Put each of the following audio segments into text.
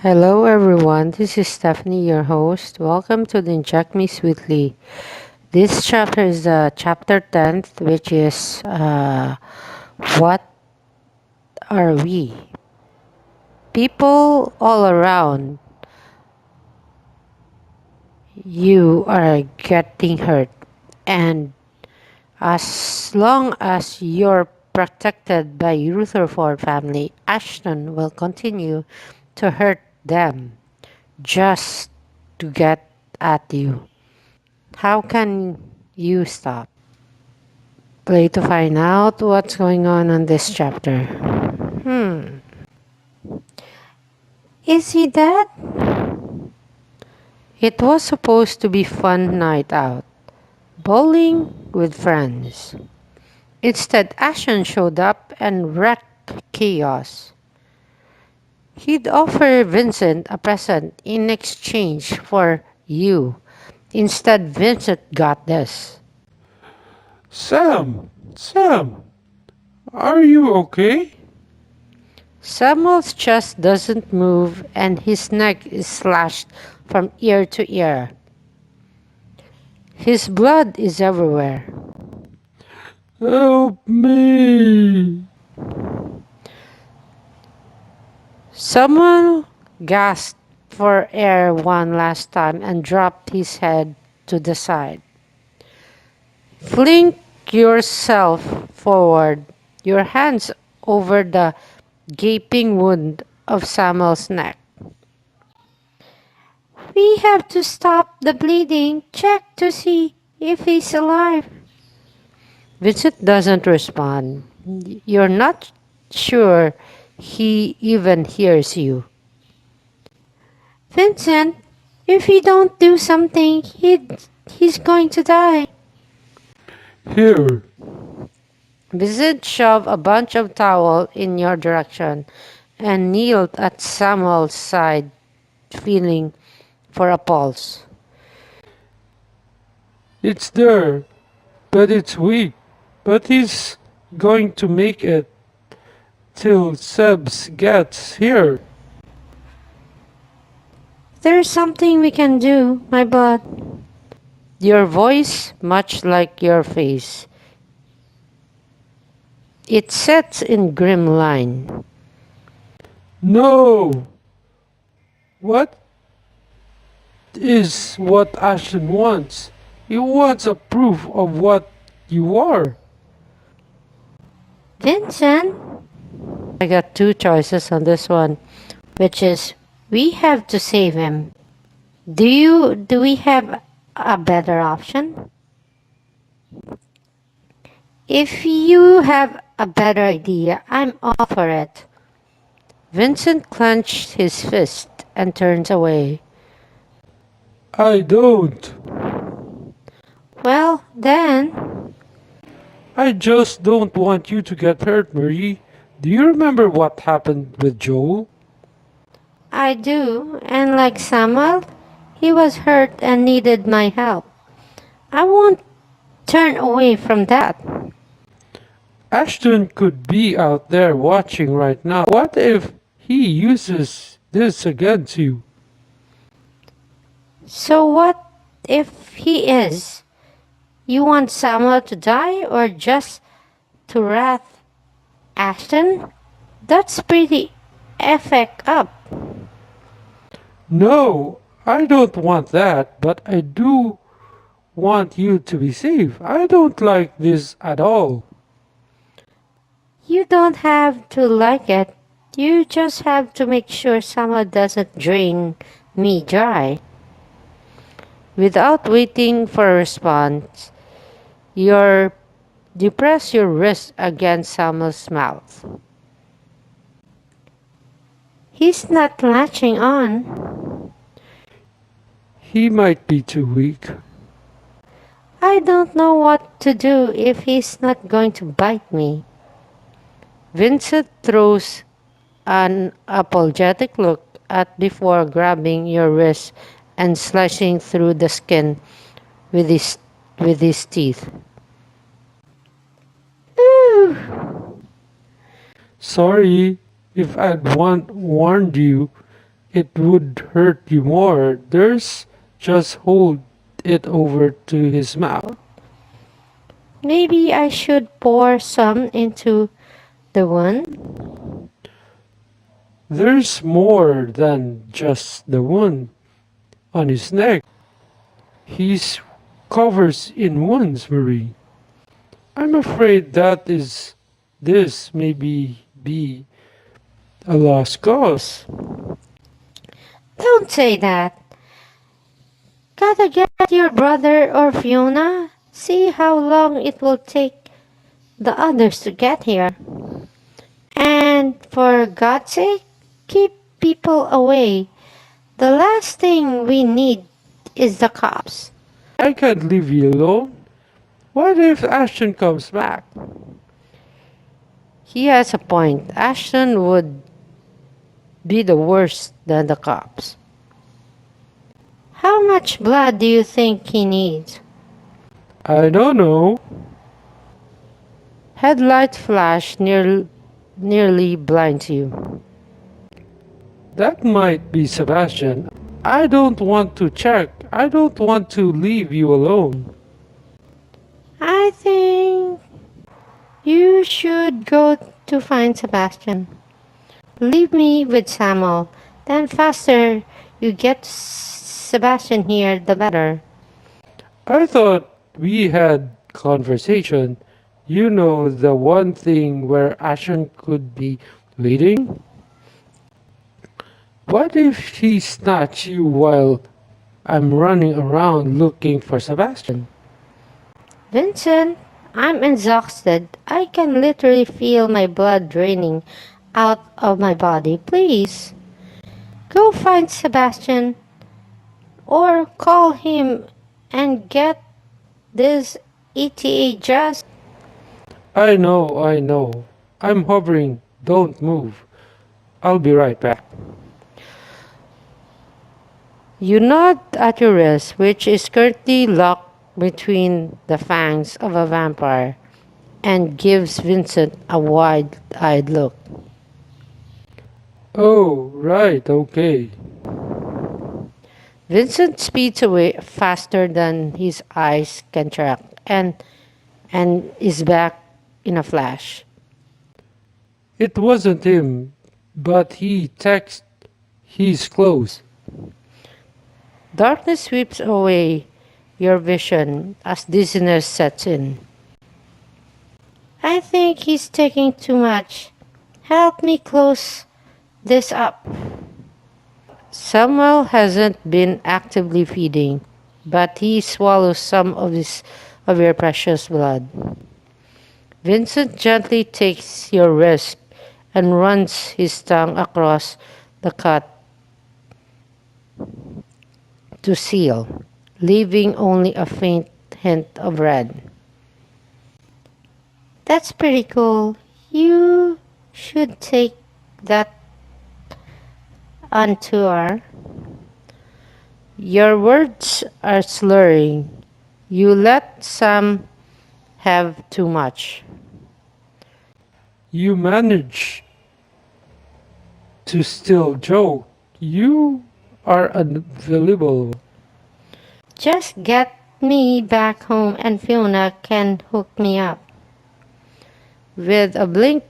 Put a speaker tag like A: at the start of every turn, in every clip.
A: Hello everyone, this is Stephanie, your host. Welcome to the Inject Me Sweetly. This chapter is chapter 10th, which is What Are We? People all around you are getting hurt, and as long as you're protected by Rutherford family, Ashton will continue to hurt them just to get at you. How can you stop? Play to find out what's going on this chapter. Is he dead? It was supposed to be fun night out, bowling with friends. Instead, Ashton showed up and wrecked chaos. He'd offer Vincent a present in exchange for you. Instead, Vincent got this.
B: Sam, are you okay?
A: Samuel's chest doesn't move and his neck is slashed from ear to ear. His blood is everywhere.
B: Help me!
A: Samuel gasped for air one last time and dropped his head to the side. Fling yourself forward, your hands over the gaping wound of Samuel's neck. We have to stop the bleeding. Check to see if he's alive. Vincent doesn't respond. You're not sure he even hears you. Vincent, if you don't do something, he's going to die.
B: Here,
A: Vincent shoved a bunch of towel in your direction and kneeled at Samuel's side, feeling for a pulse.
B: it's there, but it's weak. But he's going to make it till Sebs gets here.
A: There's something we can do, my bud. Your voice, much like your face, it sets in grim line.
B: No! What is what Ashton wants? He wants a proof of what you are.
A: Vincent? I got two choices on this one, which is we have to save him. Do we have a better option? If you have a better idea, I'm all for it. Vincent clenched his fist and turns away.
B: I don't.
A: Well, then,
B: I just don't want you to get hurt, Marie. Do you remember what happened with Joel?
A: I do, and like Samuel, he was hurt and needed my help. I won't turn away from that.
B: Ashton could be out there watching right now. What if he uses this against you?
A: So what if he is? You want Samuel to die or just to wrath Ashton? That's pretty effect up.
B: No, I don't want that, but I do want you to be safe. I don't like this at all.
A: You don't have to like it. You just have to make sure Samuel doesn't drain me dry. Without waiting for a response, you press your wrist against Samuel's mouth. He's not latching on.
B: He might be too weak.
A: I don't know what to do if he's not going to bite me. Vincent throws an apologetic look at before grabbing your wrist and slicing through the skin with his teeth. Ooh.
B: Sorry if I'd warned you. It would hurt you more. There's just hold it over to his mouth.
A: Maybe I should pour some into the wound.
B: There's more than just the wound on his neck. He's covers in wounds, Marie. I'm afraid that is this maybe be a lost cause.
A: Don't say that. Gotta get your brother or Fiona. See how long it will take the others to get here. And for God's sake, keep people away. The last thing we need is the cops.
B: I can't leave you alone. What if Ashton comes back?
A: He has a point. Ashton would be the worst than the cops. How much blood do you think he needs?
B: I don't know.
A: Headlight flash nearly blinds you.
B: That might be Sebastian. I don't want to check. I don't want to leave you alone.
A: I think you should go to find Sebastian. Leave me with Samuel. Then faster you get Sebastian here, the better.
B: I thought we had conversation. You know the one thing where Ashton could be waiting? What if he snatch you while I'm running around looking for Sebastian?
A: Vincent, I'm exhausted. I can literally feel my blood draining out of my body. Please, go find Sebastian or call him and get this ETA just.
B: I know. I'm hovering. Don't move. I'll be right back.
A: You nod at your wrist, which is currently locked between the fangs of a vampire, and gives Vincent a wide eyed look.
B: Oh, right, okay.
A: Vincent speeds away faster than his eyes can track and is back in a flash.
B: It wasn't him, but he texted he's close.
A: Darkness sweeps away your vision as dizziness sets in. I think he's taking too much. Help me close this up. Samuel hasn't been actively feeding, but he swallows some of your precious blood. Vincent gently takes your wrist and runs his tongue across the cut to seal, leaving only a faint hint of red. That's pretty cool. You should take that on tour. Your words are slurring. You let Sam have too much.
B: You manage to still joke. You are unavailable.
A: Just get me back home and Fiona can hook me up. With a blink,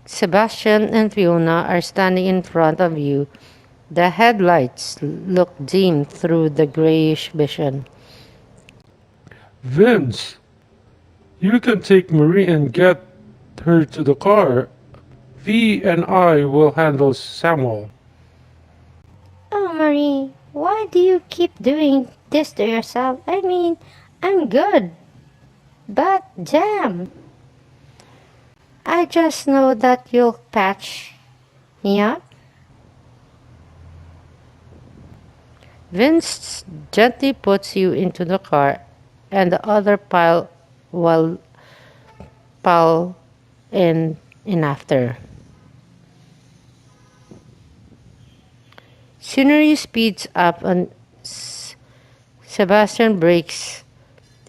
A: Sebastian and Fiona are standing in front of you. The headlights look dim through the grayish vision.
B: Vince, you can take Marie and get her to the car. V and I will handle Samuel.
A: Oh, Marie, why do you keep doing this to yourself? I mean, I'm good, but damn. I just know that you'll patch me up. Vince gently puts you into the car and the other while pile in after. Scenery speeds up and Sebastian breaks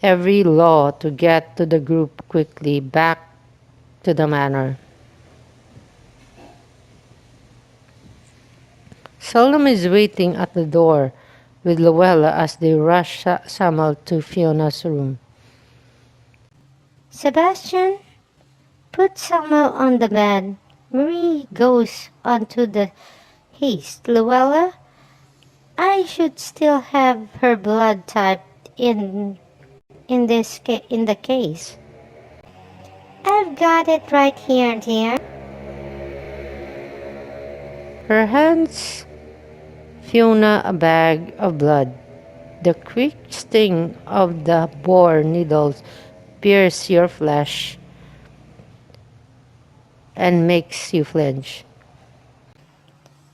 A: every law to get to the group quickly back to the manor. Solomon is waiting at the door with Luella as they rush Samuel to Fiona's room.
C: Sebastian, put Samuel on the bed. Marie goes onto the haste. Luella, I should still have her blood type in the case. I've got it right here, dear.
A: Her hands Fiona a bag of blood. The quick sting of the boar needles pierces your flesh and makes you flinch.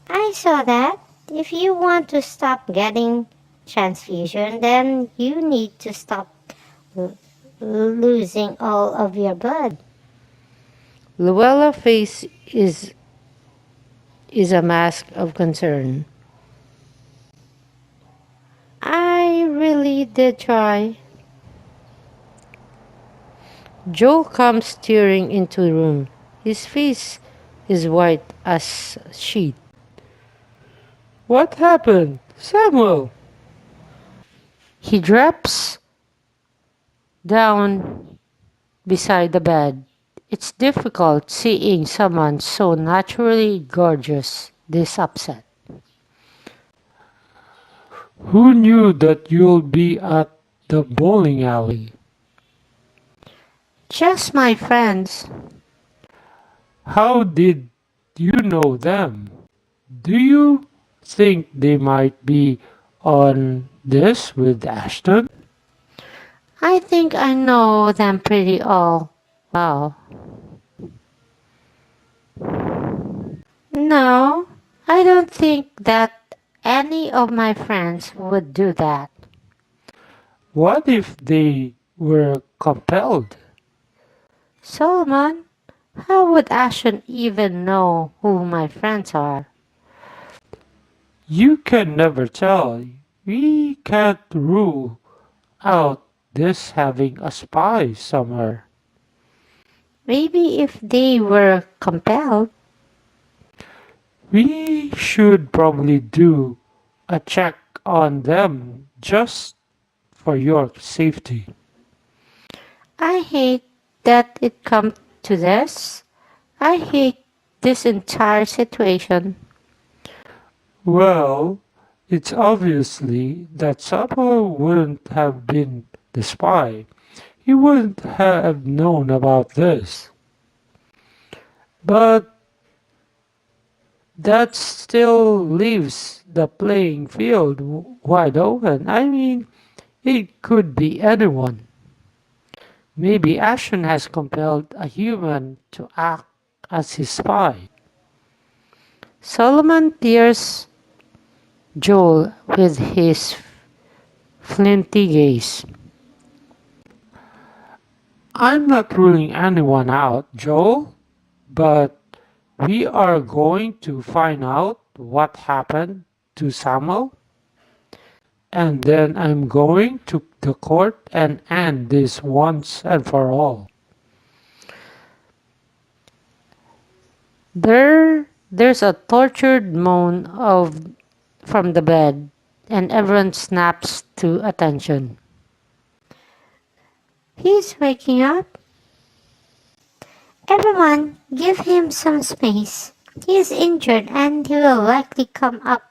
C: I saw that. If you want to stop getting transfusion, then you need to stop l- losing all of your blood.
A: Luella's face is a mask of concern. I really did try. Joe comes steering into the room. His face is white as sheet.
B: What happened? Samuel!
A: He drops down beside the bed. It's difficult seeing someone so naturally gorgeous this upset.
B: Who knew that you'll be at the bowling alley?
A: Just my friends.
B: How did you know them? Do you think they might be on this with Ashton?
A: I think I know them pretty all well. No, I don't think that any of my friends would do that.
B: What if they were compelled?
A: Solomon, how would Ashton even know who my friends are?
B: You can never tell. We can't rule out this having a spy somewhere.
A: Maybe if they were compelled.
B: We should probably do a check on them just for your safety.
A: I hate that it come to this. I hate this entire situation.
B: Well, it's obviously that Samuel wouldn't have been the spy. He wouldn't have known about this. But that still leaves the playing field wide open. I mean, it could be anyone. Maybe Ashton has compelled a human to act as his spy.
A: Solomon tears Joel with his flinty gaze.
B: I'm not ruling anyone out, Joel, but we are going to find out what happened to Samuel, and then I'm going to the court and end this once and for all.
A: There's a tortured moan from the bed, and everyone snaps to attention.
C: He's waking up. Everyone, give him some space. He is injured and he will likely come up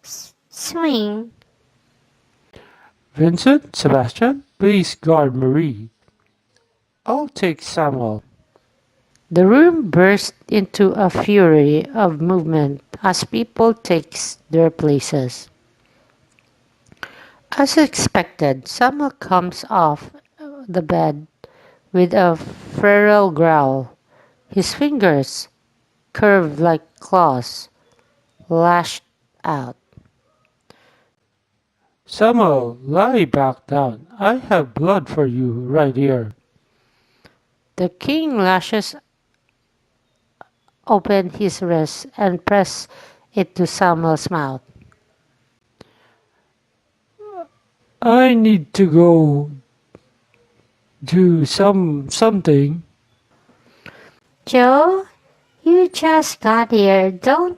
C: swing.
B: Vincent, Sebastian, please guard Marie. I'll take Samuel.
A: The room burst into a fury of movement as people take their places. As expected, Samuel comes off the bed with a feral growl. His fingers, curved like claws, lashed out.
B: Samuel, lie back down. I have blood for you right here.
A: The king lashes open his wrist and press it to Samuel's mouth.
B: I need to go do something.
C: Joe, You just got here. Don't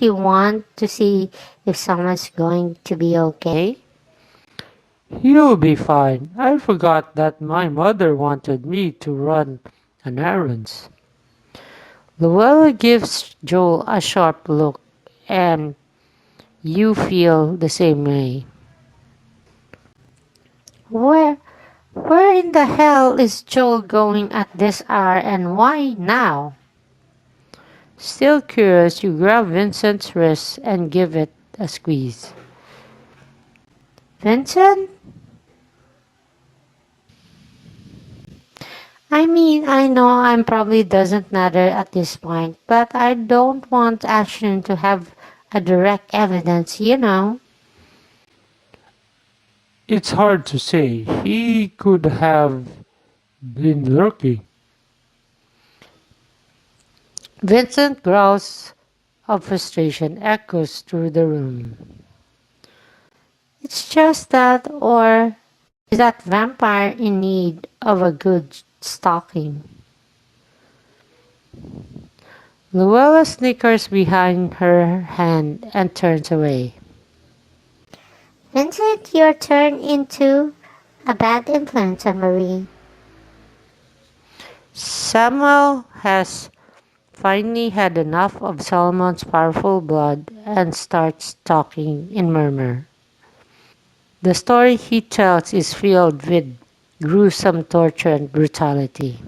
C: you want to see if someone's going to be okay?
A: You'll be fine. I forgot that my mother wanted me to run an errands. Luella gives Joel a sharp look, and you feel the same way. Where where in the hell is Joel going at this hour and why now? Still curious, you grab Vincent's wrist and give it a squeeze. Vincent? I mean, I know I'm probably doesn't matter at this point, but I don't want Ashton to have a direct evidence.
B: It's hard to say. He could have been lurking.
A: Vincent growls of frustration echoes through the room. It's just that, or is that vampire in need of a good stalking? Luella snickers behind her hand and turns away.
C: Vincent, you're turned into a bad influence on Marie.
A: Samuel has finally had enough of Solomon's powerful blood and starts talking in murmur. The story he tells is filled with gruesome torture and brutality.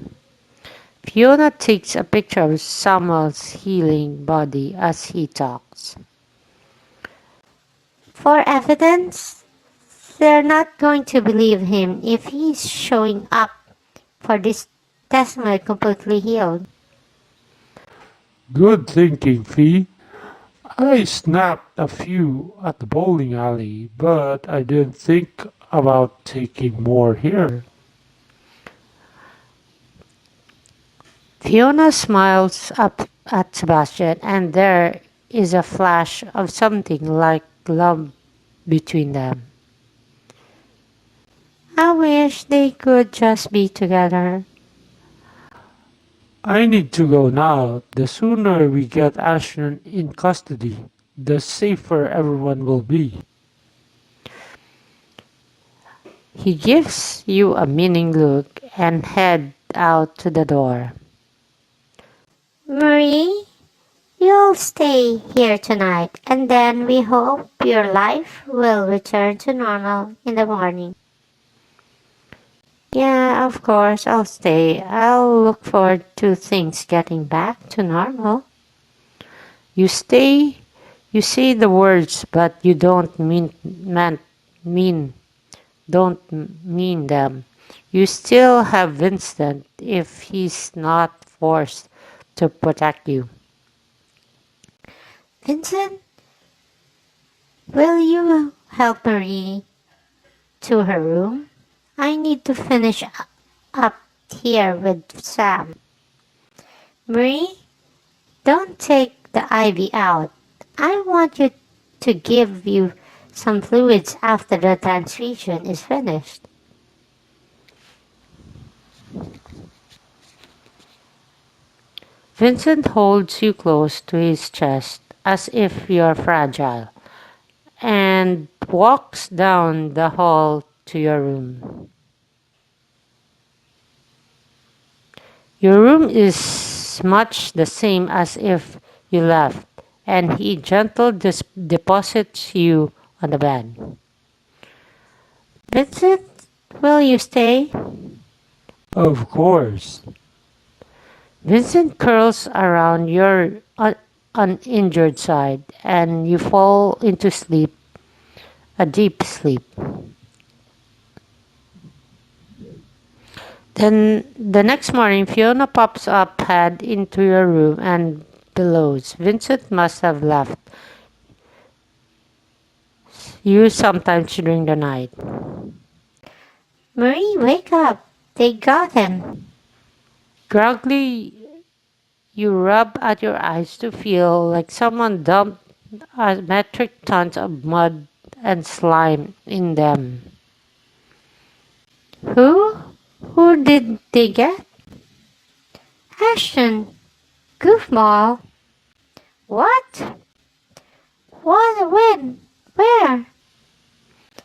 A: Fiona takes a picture of Samuel's healing body as he talks.
C: For evidence, they're not going to believe him if he's showing up for this testimony completely healed.
B: Good thinking, Fee. I snapped a few at the bowling alley, but I didn't think about taking more here.
A: Fiona smiles up at Sebastian, and there is a flash of something like love between them. I wish they could just be together.
B: I need to go now. The sooner we get Ashton in custody, the safer everyone will be.
A: He gives you a meaning look and head out to the door.
C: Marie, you'll stay here tonight, and then we hope your life will return to normal in the morning.
A: Yeah, of course, I'll stay. I'll look forward to things getting back to normal. You stay, you say the words, but you mean don't mean them. You still have Vincent if he's not forced to protect you.
C: Vincent, will you help Marie to her room? I need to finish up here with Sam. Marie, don't take the IV out. I want you to give you some fluids after the transfusion is finished.
A: Vincent holds you close to his chest as if you're fragile and walks down the hall to your room. Your room is much the same as if you left, and he gently deposits you on the bed. Vincent, will you stay?
B: Of course.
A: Vincent curls around your uninjured side, and you fall into sleep, a deep sleep. Then the next morning, Fiona pops up, head into your room, and bellows. Vincent must have left you sometimes during the night.
C: Marie, wake up. They got him.
A: Groggily, you rub at your eyes to feel like someone dumped a metric tons of mud and slime in them. Who? Who did they get?
C: Ashton. Goofball? What? What? When? Where?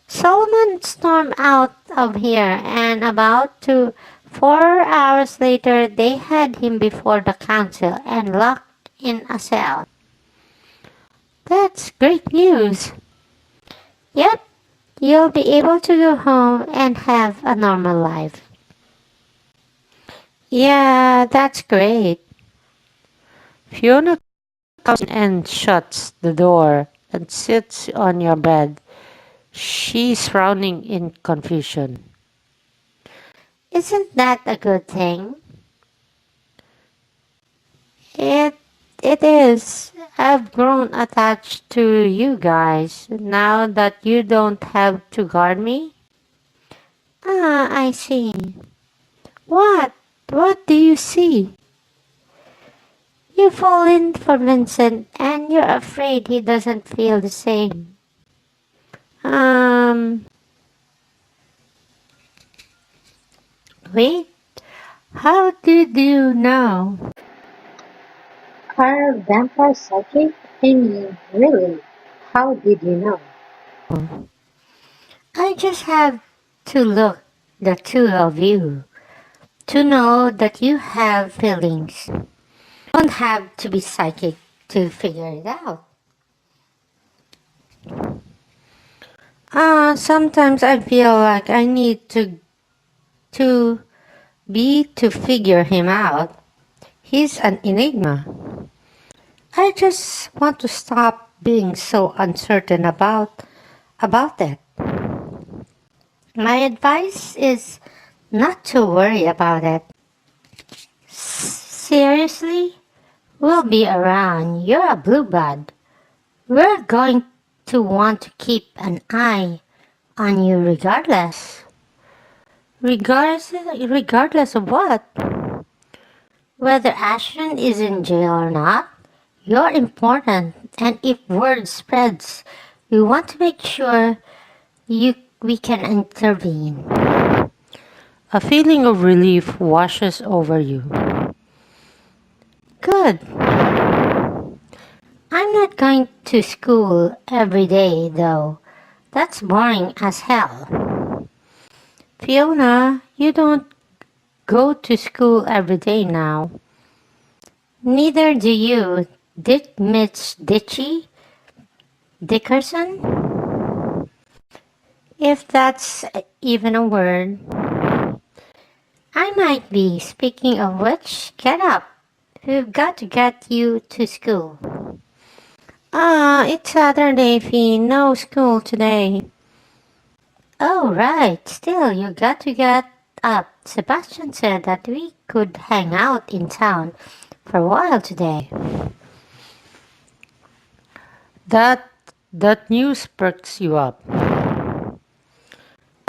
C: Solomon stormed out of here, and about 4 hours later they had him before the council and locked in a cell.
A: That's great news.
C: Yep, you'll be able to go home and have a normal life.
A: Yeah, that's great. Fiona comes in and shuts the door and sits on your bed. She's frowning in confusion.
C: Isn't that a good thing?
A: It it is. I've grown attached to you guys now that you don't have to guard me.
C: Ah, I see.
A: What? What do you see?
C: You fall in for Vincent and you're afraid he doesn't feel the same.
A: Um, Wait. How did you know?
C: Are vampires psychic? I mean, really? How did you know? I just have to look the two of you to know that you have feelings. Don't have to be psychic to figure it out.
A: Sometimes I feel like I need to be to figure him out. He's an enigma. I just want to stop being so uncertain about it.
C: My advice is not to worry about it. Seriously? We'll be around. You're a blue blood. We're going to want to keep an eye on you regardless.
A: Regardless of what?
C: Whether Ashton is in jail or not, you're important, and if word spreads, we want to make sure we can intervene.
A: A feeling of relief washes over you. Good.
C: I'm not going to school every day, though. That's boring as hell.
A: Fiona, you don't go to school every day now.
C: Neither do you, Miss Dickerson? If that's even a word. I might be. Speaking of which, get up. We've got to get you to school.
A: It's Saturday, Fee. No school today.
C: Oh, right. Still, you got to get up. Sebastian said that we could hang out in town for a while today.
A: That that news perks you up.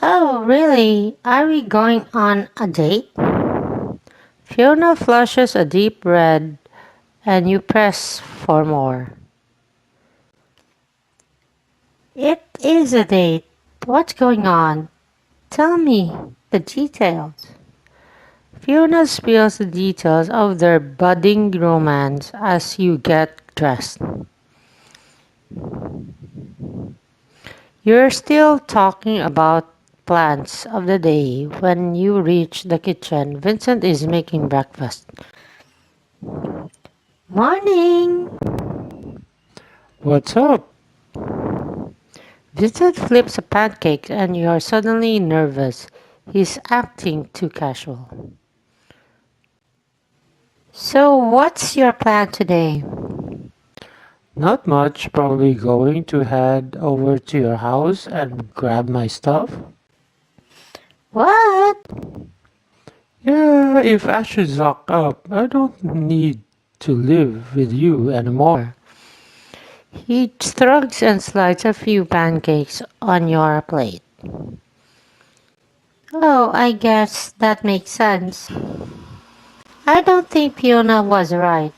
C: Oh, really? Are we going on a date?
A: Fiona flushes a deep red and you press for more. It is a date. What's going on? Tell me the details. Fiona spills the details of their budding romance as you get dressed. You're still talking about plans of the day when you reach the kitchen. Vincent is making breakfast.
C: Morning!
B: What's up?
A: Vincent flips a pancake and you're suddenly nervous. He's acting too casual. So, what's your plan today?
B: Not much. Probably going to head over to your house and grab my stuff.
C: What?
B: Yeah, if Ashley's locked up, I don't need to live with you anymore.
A: He shrugs and slides a few pancakes on your plate.
C: Oh, I guess that makes sense.
A: I don't think Fiona was right.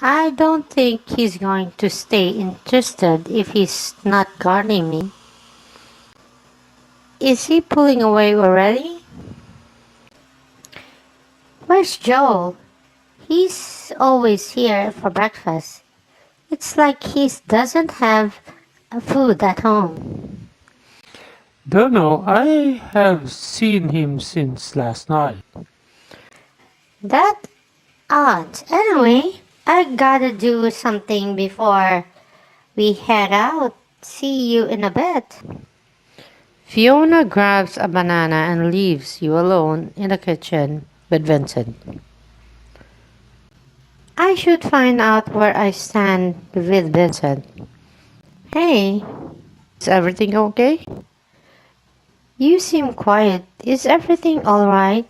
A: I don't think he's going to stay interested if he's not guarding me. Is he pulling away already?
C: Where's Joel? He's always here for breakfast. It's like he doesn't have food at home.
B: Don't know, I have seen him since last night.
C: That odd. Anyway, I gotta do something before we head out. See you in a bit.
A: Fiona grabs a banana and leaves you alone in the kitchen with Vincent.
C: I should find out where I stand with Vincent. Hey,
A: Is everything okay?
C: you seem quiet. Is everything alright?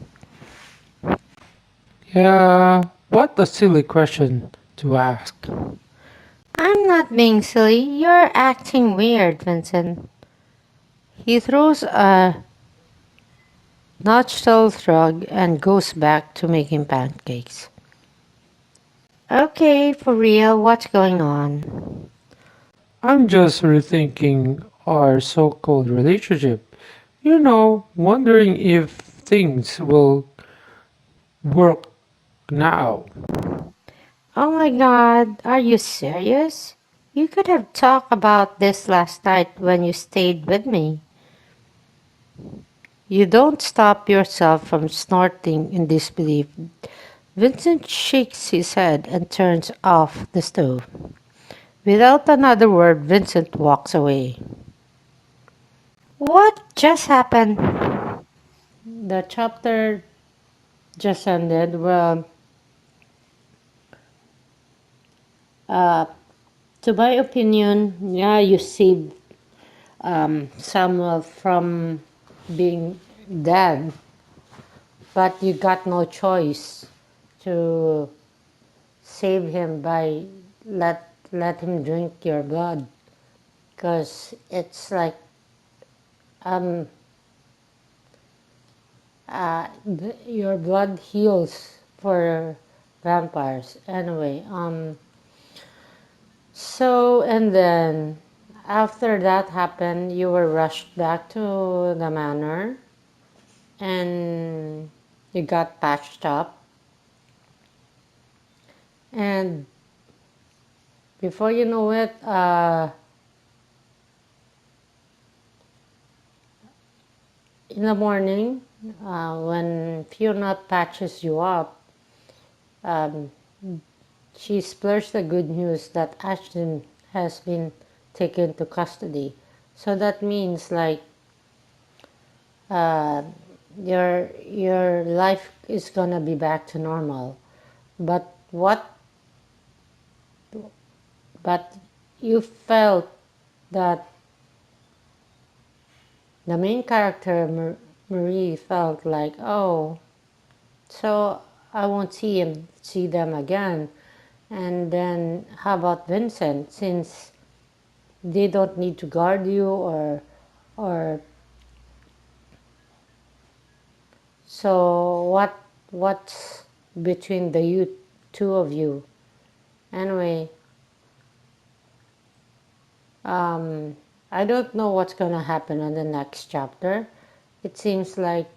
B: Yeah, what a silly question to ask.
C: I'm not being silly. You're acting weird, Vincent.
A: He throws a nutshell shrug and goes back to making pancakes.
C: Okay, for real, what's going on?
B: I'm just rethinking our so called relationship. You know, wondering if things will work now.
C: Oh my god, are you serious? You could have talked about this last night when you stayed with me.
A: You don't stop yourself from snorting in disbelief. Vincent shakes his head and turns off the stove. Without another word, Vincent walks away.
C: What just happened?
A: The chapter just ended. Well, uh, to my opinion, yeah, you saved Samuel from being dead, but you got no choice to save him by let him drink your blood, because it's like um your blood heals for vampires anyway. So and then after that happened, you were rushed back to the manor and you got patched up, and before you know it, in the morning, when Fiona patches you up, um, she splurged the good news that Ashton has been taken to custody. So that means like uh, your life is gonna be back to normal. But but you felt that the main character Marie felt like, oh, so I won't see them again. And then how about Vincent? Since they don't need to guard you or so what's between the two of you? Anyway, um, I don't know what's gonna happen in the next chapter. It seems like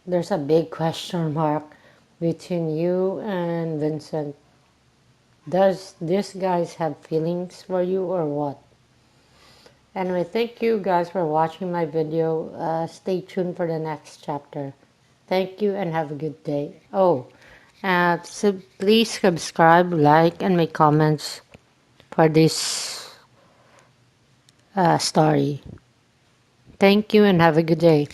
A: there's a big question mark between you and Vincent. Does this guys have feelings for you or what? Anyway, thank you guys for watching my video. Stay tuned for the next chapter. Thank you and have a good day. Oh, so please subscribe, like, and make comments for this story. Thank you and have a good day.